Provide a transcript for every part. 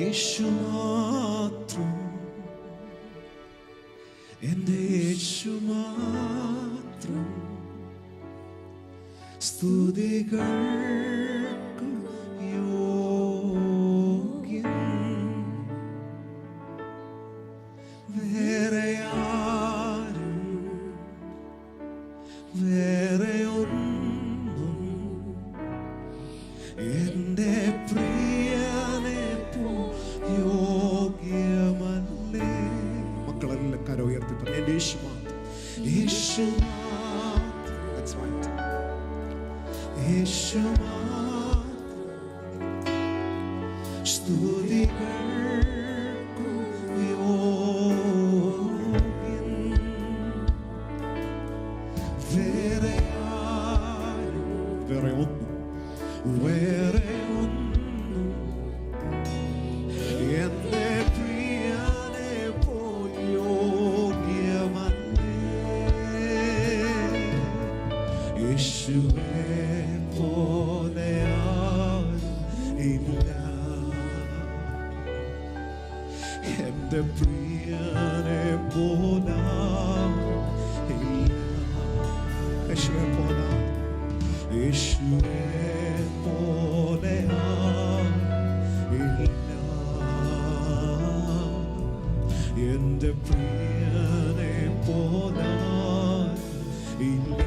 യേശു മാത്രം, എൻ്റെ യേശു മാത്രം സ്തുതികൾക്ക് യോഗ്യൻ. വേറെ ആരും വേറെ ഒന്നും എൻ്റെ പ്രിയനെ യോഗ്യമല്ലേ. മക്കളെല്ലാം കര ഉയർത്തി പറഞ്ഞു, എൻ്റെ യേശു മാത്രം, യേശു മാത്രം. That's right. യേശു മാത്രം സ്തുതികൾക്ക് യോഗ്യൻ. വേറെ ആരും വേറെ ഒന്നും എന്റെ പ്രിയനെ പോൽ യോഗ്യമല്ലേ. യേശുവേ പോലെ ആരും ഇല്ല, എന്റെ പ്രിയനെ പോലെ ഇല്ല. യേശുവേ പോലെ, യേശുവേ പോലെ ഇല്ല, എന്റെ പ്രിയനെ പോലെ ഇല്ല.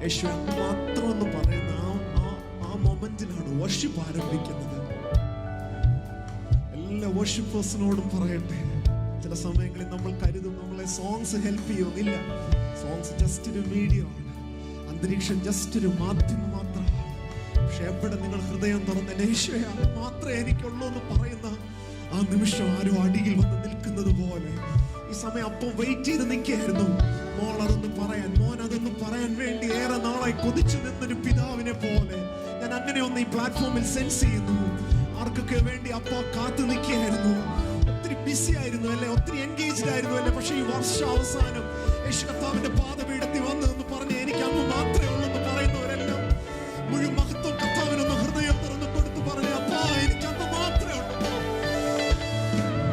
യേശു മാത്രം എന്ന് പറയുന്ന ആ മൊമെന്റിലാണ് വർഷിപ്പ് ആരംഭിക്കുന്നത്. എല്ലാ വർഷിപ്പേഴ്സിനോടും പറയട്ടെ, ചില സമയങ്ങളിൽ നമ്മൾ കരുതും നമ്മളെ സോങ്സ് ഹെൽപ്പ് ചെയ്യുന്നില്ല. സോങ്സ് ജസ്റ്റ് ഒരു മീഡിയം ആണ്, അന്തരീക്ഷം ജസ്റ്റ് ഒരു മാധ്യമം മാത്രമാണ്. പക്ഷെ എവിടെ നിങ്ങൾ ഹൃദയം തുറന്ന് യേശുവേ മാത്രമേ എനിക്കുള്ളൂ എന്ന് പറയുന്ന ആ നിമിഷം ആരോ അടിയിൽ വന്ന് നിൽക്കുന്നത് പോലെ ഈ സമയം അപ്പം വെയിറ്റ് ചെയ്ത് നിൽക്കുകയായിരുന്നു. മോൾ അതൊന്ന് പറയാൻ, മോൻ അതൊന്ന് പറയാൻ വേണ്ടി ഏറെ നാളായി കൊതിച്ചു നിന്നൊരു പിതാവിനെ പോലെ ഞാൻ അങ്ങനെ ഒന്ന് ഈ പ്ലാറ്റ്ഫോമിൽ സെൻസ് ചെയ്യുന്നു. ആർക്കൊക്കെ വേണ്ടി അപ്പ കാത്തു നിൽക്കുകയായിരുന്നു. ഒത്തിരി ബിസി ആയിരുന്നു അല്ലെ, ഒത്തിരി എൻഗേജ്ഡ് ആയിരുന്നു അല്ലെ. പക്ഷെ ഈ വർഷം അവസാനം യേശു കർത്താവിന്റെ പാദപീഠത്തിൽ വന്നതെന്ന് പറഞ്ഞ് എനിക്ക് അമ്മ മാത്രമേ ഉള്ളൂ എന്ന് പറയുന്നവരെല്ലാം മുഴുവൻ മഹത്വം കർത്താവിനൊന്ന് ഹൃദയം തുറന്ന് കൊടുത്തു പറഞ്ഞു, അപ്പാ എനിക്ക് അമ്മ മാത്രമേ ഉള്ളൂ,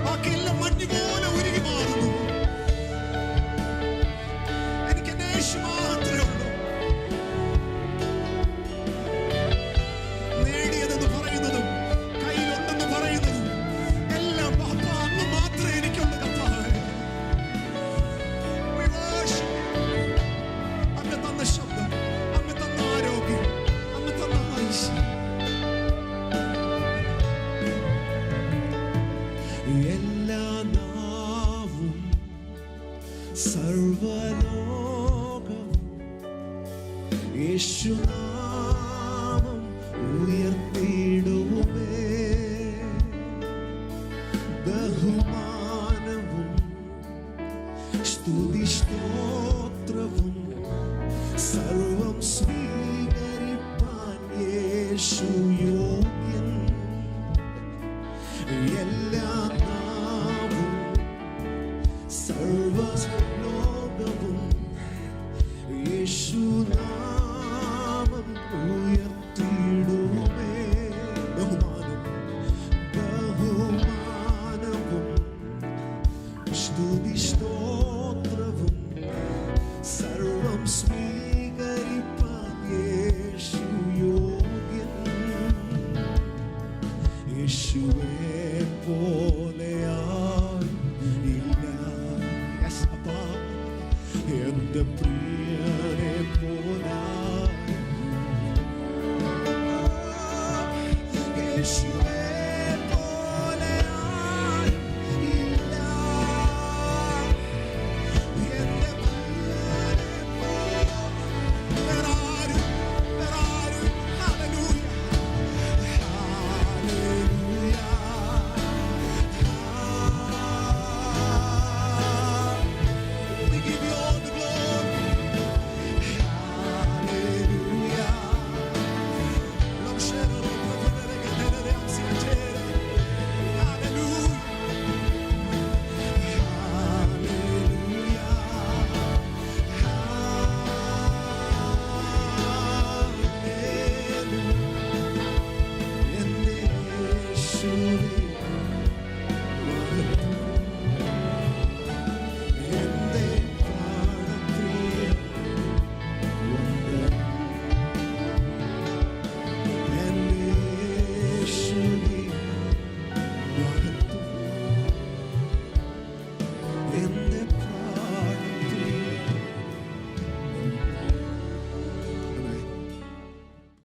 ബാക്കിയെല്ലാം മഞ്ഞ് പോലെ ഉരുകി മാറുന്നു, എനിക്ക് എന്റെ യേശു മാത്രമേ ഉള്ളൂ. നേടിയതെന്ന് പറയുന്നതും കയ്യിലുണ്ടെന്ന് പറയുന്നതും എല്ലാം അപ്പാ അങ്ങ് മാത്രമേ എനിക്കുള്ളൂ കർത്താവേ. അങ്ങ് തന്ന ശബ്ദം, അങ്ങ് തന്ന ആരോഗ്യം, അങ്ങ് തന്ന ആയുസ്, എല്ലാ നാവും സർവലോകവും യേശുനാമം ഉയർത്തിയിടുമേ. ബഹുമാനവും സ്തുതി സ്തോത്രവും സർവം സ്വീകരിപ്പാൻ യേശു